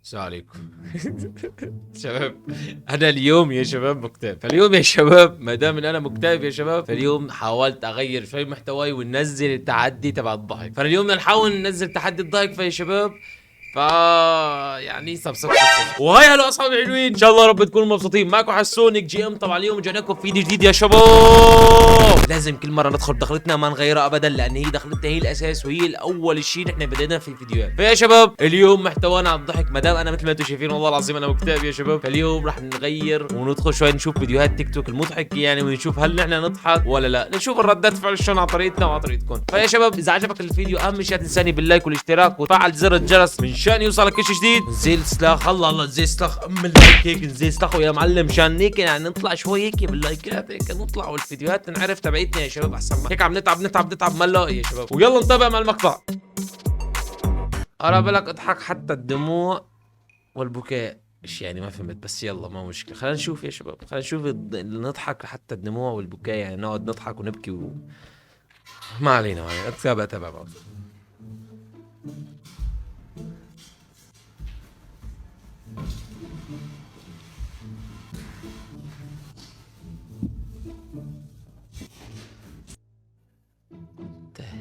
السلام عليكم. شباب، انا اليوم يا شباب مكتئب، فاليوم يا شباب ما دام ان انا مكتئب يا شباب، فاليوم حاولت اغير شوي محتواي وننزل التحدي تبع الضحك. فاليوم بدنا نحاول ننزل تحدي الضحك فيا شباب. يعني سب وهاي هلا اصحابي الحلوين، ان شاء الله رب تكونوا مبسوطين. معكم حسونك جي ام. طبعا اليوم جانا لكم فيديو جديد يا شباب. لازم كل مره ندخل دخلتنا ما نغيرها ابدا، لان هي دخلتنا هي الاساس وهي الاول شيء نحن بدينا في الفيديوهات. فيا شباب اليوم محتوانا على الضحك، ما دام انا مثل ما انتم شايفين والله العظيم انا مكتئب يا شباب. فاليوم راح نغير وندخل شوي نشوف فيديوهات تيك توك المضحك يعني، ونشوف هل نحن نضحك ولا لا، نشوف الردات فعل شلون على طريقتنا وعلى طريقتكم. فيا شباب اذا عجبك الفيديو اهم شيء تنساني باللايك والاشتراك وتفعل زر الجرس من شان يوصلك كل شيء جديد. نزيل سلاخ، الله نزيل سلاخ اللايك هيك، نزيل سلاخ يا معلم، مشان هيك يعني نطلع شوي هيك باللايكات، هيك نطلع والفيديوهات نعرف تبعتنا يا شباب. احسن ما هيك عم نتعب ما نلاقي يا شباب. ويلا نتابع مع المقطع. ارى بالك اضحك حتى الدموع والبكاء، ايش يعني ما فهمت، بس يلا ما مشكله. خلينا نشوف يا شباب، خلينا نشوف نضحك حتى الدموع والبكاء، يعني نقعد نضحك ونبكي ما علينا يعني. اتابع بعض.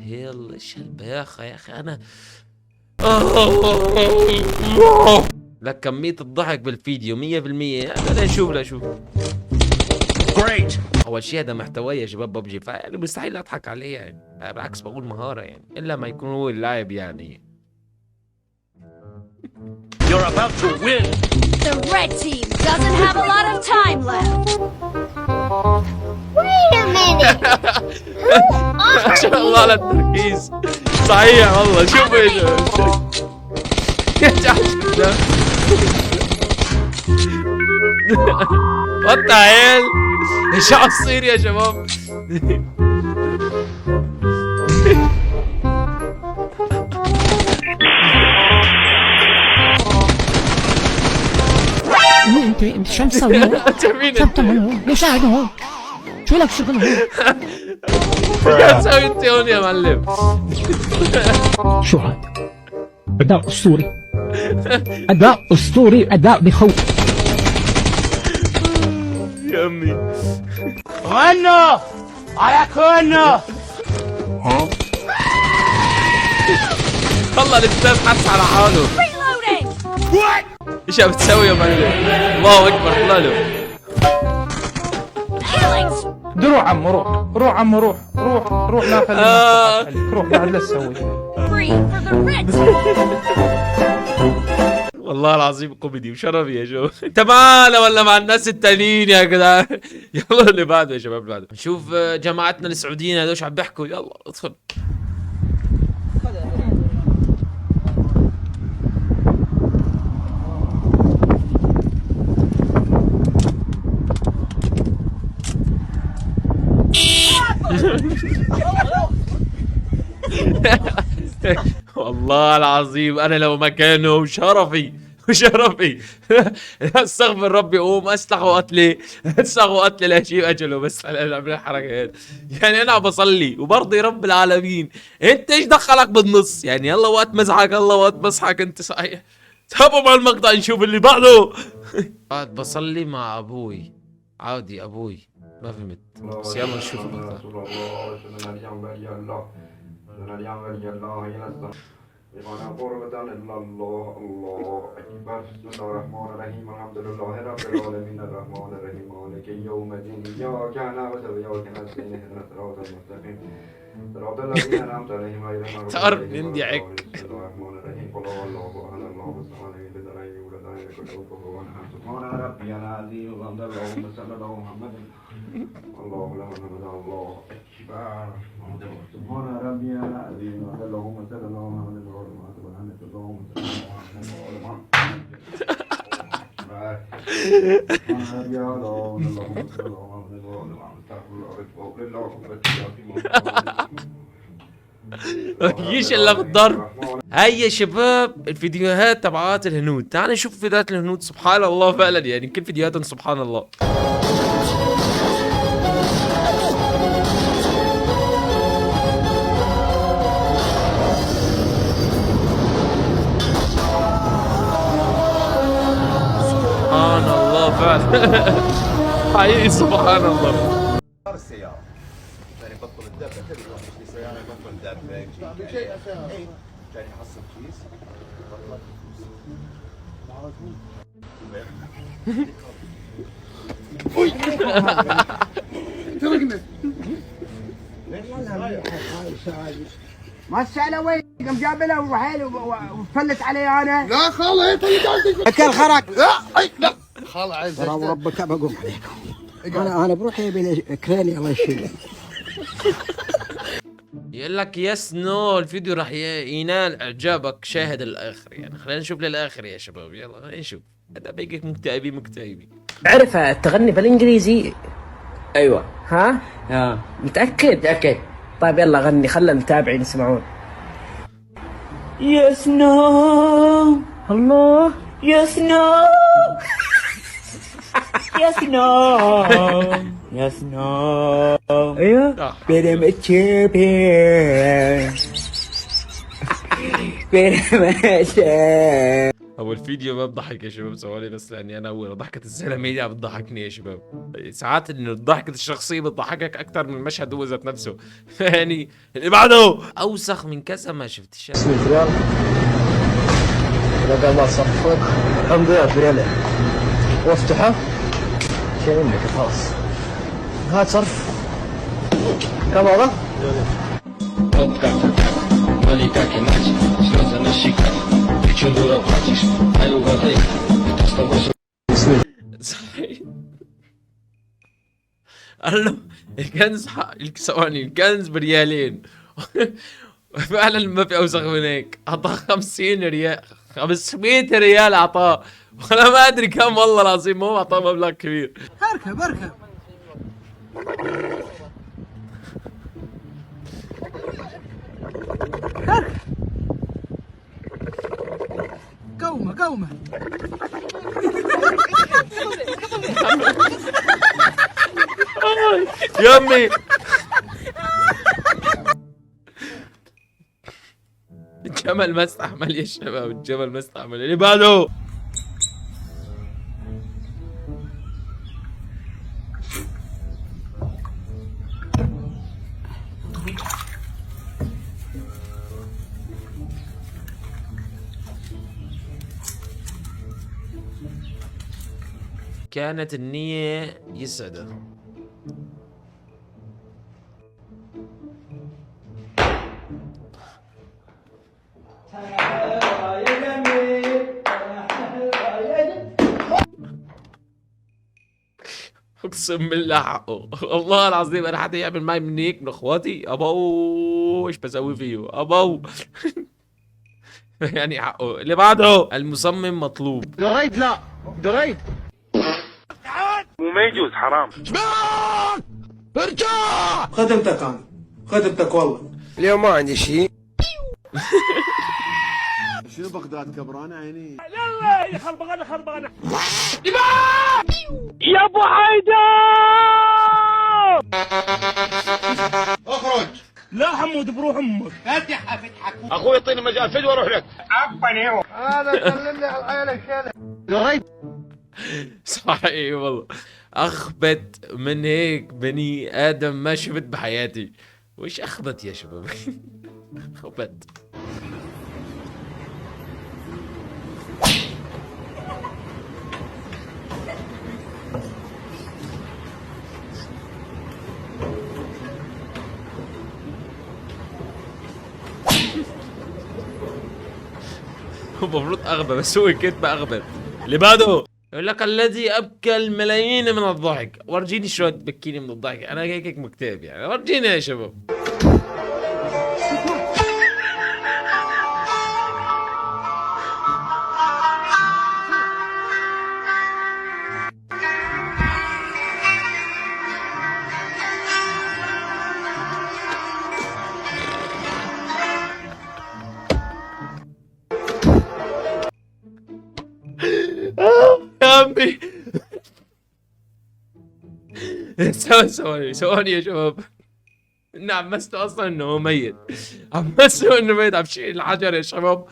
هيل ايش هالبياخة يا اخي انا. لك كمية الضحك بالفيديو 100%. لا نشوف. اول شيء هذا محتوى يا شباب ببجي، فيعني مستحيل اضحك عليه يعني، بالعكس بقول مهارة يعني، الا ما يكون هو اللاعب يعني. You're about to win. The red team doesn't have a lot of time left. Wait a minute. ما شاء الله على التركيز. صحيح والله. شوفوا يا جماعة. وات ذا هيل، ايش عم يصير يا شباب؟ انت شو مسوي؟ شو بتعمل؟ ليش قاعد هون؟ شو لك شغل هون؟ شو قاعد تسوي انت هون يا معلم؟ شو هذا؟ اداء اسطوري، اداء اسطوري، اداء بخوف يا امي. غنوا على كونه. والله الاستاذ حس على حاله. Reloading. ايش عم تسوي يا معلم؟ الله اكبر. طلع له Healing. روح عمو، روح عمو، روح لا خليك، روح لا تسوي. Free for the red team. والله العظيم كوميدي وشرفي يا شباب. انت معانا ولا مع الناس التانيين يا جدعان؟ يلا اللي بعده يا شباب، اللي بعده نشوف جماعتنا السعوديين هذول عم بيحكوا. يلا ادخل. والله العظيم انا لو مكانه شرفي استغفر ربي اقوم اسلخ وقتلي لاشيء اجله، بس على الحركات يعني. انا بصلي وبرضي رب العالمين، انت ايش دخلك بالنص يعني؟ يلا وقت مزحك، الله وقت مزحك انت صحيح. تابعوا مع المقطع نشوف اللي بعده. قاعد بصلي مع ابوي، عادي ابوي ما فهمت، بس يلا نشوف المقطع. بمعنى قربة إلا الله أكبر. بسم الله الرحمن الرحيم. الحمد لله رب العالمين الرحمن الرحيم مالك يوم الدين. إياك نعبد وإياك نستعين اهدنا الصراط المستقيم صراط الذين أنعمت عليهم غير المغضوب تعرف عليهم نندي ولا عك. الضالين. بسم الله الرحمن الرحيم. قل هو الله أحد الله الصمد لم يلد ولم يولد ولم يكن له كفوا أحد. سبحان ربي العظيم وحمد اللهم صل على محمد. الله لا إله إلا الله أكبر. سبحان ربي العظيم وحمد اللهم صل على محمد. مفيش الا بالضرب. هاي يا شباب الفيديوهات تبعات الهنود. تعال نشوف فيديوهات الهنود. سبحان الله فعلا يعني كل فيديوهاتهم سبحان الله. بالفعل. حقيقي سبحان الله. السيارة يعني بطل الدبة تبي يروح يشتري سيارة يبطل دبة يجيب شيء أساسي كان يحصل كيس ما السألة وين؟ قام جابلها وحيل وفلت علي انا. لا خالة اكل خرق. لا خالة عايز ترى وربك بقوم عليكم. انا بروحي كراني الله يشيله. يقول لك يس نو الفيديو راح ينال اعجابك، شاهد الاخر. يعني خلينا نشوف للاخر يا شباب، يلا خلينا نشوف. هذا بيجي مكتئبين. عرف تغني بالانجليزي؟ ايوه. ها؟ متأكد؟ طيب يلا غني، خلى المتابعين يسمعون. يس نو الله يس نو يس نو يس نو ايوه بيرم تشامبيون بيرم. هو الفيديو ما بضحك يا شباب، ثواني بس، لاني انا اول ضحكة الزلمه هي بتضحكني يا شباب. ساعات انه ضحكة الشخصيه بتضحكك اكثر من المشهد هو ذات نفسه. يعني اللي بعده اوسخ من كذا ما شفت شيء. اسم الفريال اذا قال ما صفق الحمد لله فرياله وافتحه شيء منك خلاص. هات صرف كم والله؟ صحيح. قال له الكنز ثواني، الكنز بريالين. فعلا ما في اوسخ من هيك. اعطاه 50 ريال، 500 ريال اعطاه، وانا ما ادري كم والله العظيم. هو اعطاه مبلغ كبير. اركب قومه يمي الجمل ما استحمل يا شباب، الجمل ما استحمل. اللي بعده كانت النية يسعده. اقسم بالله حقه، والله العظيم انا حدا يعمل معي من هيك من اخواتي ابو ايش بسوي فيه ابو. يعني حقه. اللي بعده المصمم مطلوب. دريد لا دريد وما يجوز حرام. ارجع خدمتك والله اليوم ما عندي شيء. شنو بغداد كبرانة عيني يلا خربانة يا ابو حيدر اخرج. لا حمود بروح امك. فتحك اخوي اعطيني مجال فدوى واروح لك. هذا سلمني على العيال الشيله. دريد صحيح والله. اخبت من هيك بني ادم ما شفت بحياتي. وش اخبت يا شباب؟ خبت. المفروض اغبى بس هو كتب اغبى. اللي بعده يقول لك الذي ابكى الملايين من الضحك. ورجيني شلون تبكيني من الضحك، انا هيك مكتئب يعني. ورجيني يا شباب. يا عمي ثواني يا شباب. اني عمسته اصلا انه هو ميت. عمسته انه ميت. عم شيل الحجر يا شباب.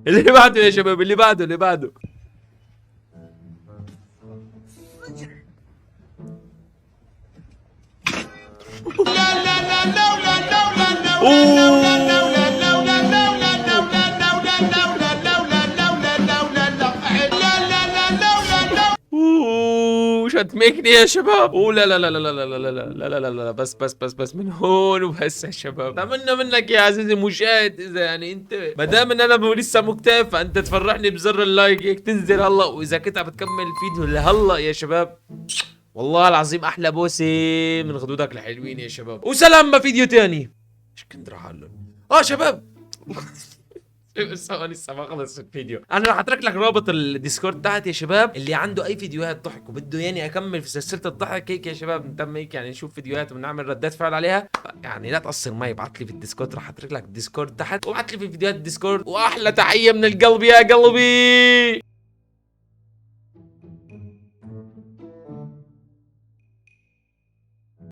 اللي بعده يا شباب، اللي بعده اوه شتمكني يا شباب. اوه لا لا لا لا لا لا لا لا لا لا لا لا بس بس بس بس من هون وبس يا شباب. اتمنى منك يا عزيزي المشاهد، اذا يعني انت ما دام ان انا لسه مكتئب فانت تفرحني بزر اللايك هيك تنزل هلا، واذا كنت عم بتكمل الفيديو لهلا يا شباب والله العظيم احلى بوسه من خدودك الحلوين يا شباب. وسلام بفيديو تاني. ايش كنت راح اقول شباب لسه ما خلص الفيديو. انا راح اترك لك رابط الديسكورد تحت يا شباب، اللي عنده اي فيديوهات ضحك وبده يعني اكمل في سلسله الضحك هيك يا شباب، نتم هيك يعني نشوف فيديوهات ونعمل ردات فعل عليها، يعني لا تقصر معي ابعت لي في الديسكورد، راح اترك لك الديسكورد تحت وابعت لي في فيديوهات الديسكورد. واحلى تحيه من القلب يا قلبي.